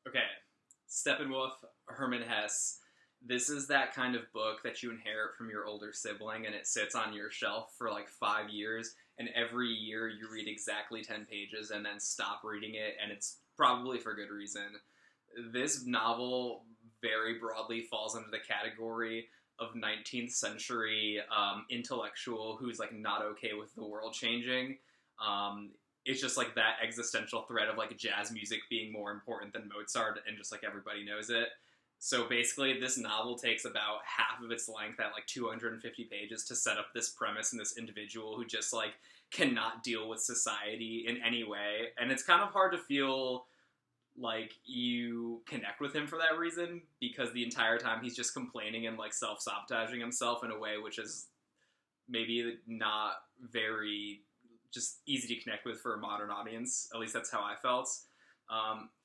Okay, Steppenwolf, Herman Hesse. This is that kind of book that you inherit from your older sibling, and it sits on your shelf for like 5 years, and every year you read exactly 10 pages and then stop reading it, and it's probably for good reason. This novel very broadly falls under the category of 19th century intellectual who's like not okay with the world changing. Um, it's just like that existential threat of like jazz music being more important than Mozart, and just like everybody knows it. So basically, this novel takes about half of its length at like 250 pages to set up this premise and this individual who just like cannot deal with society in any way. And it's kind of hard to feel like you connect with him for that reason, because the entire time he's just complaining and like self-sabotaging himself in a way which is maybe not very just easy to connect with for a modern audience. At least that's how I felt.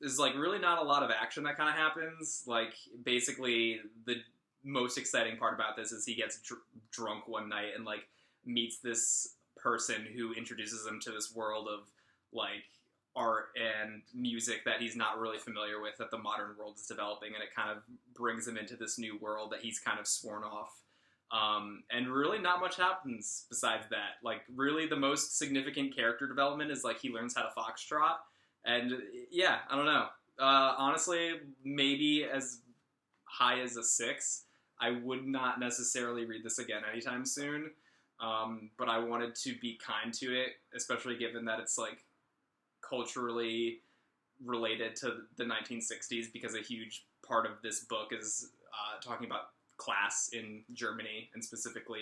There's like really not a lot of action that kind of happens. Like basically the most exciting part about this is he gets drunk one night and like meets this person who introduces him to this world of like art and music that he's not really familiar with, that the modern world is developing, and it kind of brings him into this new world that he's kind of sworn off. And really not much happens besides that. Like really the most significant character development is like he learns how to foxtrot, and yeah, I don't know. Honestly, maybe as high as a 6. I would not necessarily read this again anytime soon, but I wanted to be kind to it, especially given that it's like culturally related to the 1960s, because a huge part of this book is talking about class in Germany, and specifically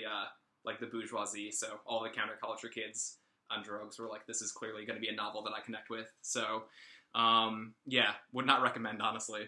like the bourgeoisie. So all the counterculture kids on drugs were like, this is clearly going to be a novel that I connect with. So yeah, would not recommend, honestly.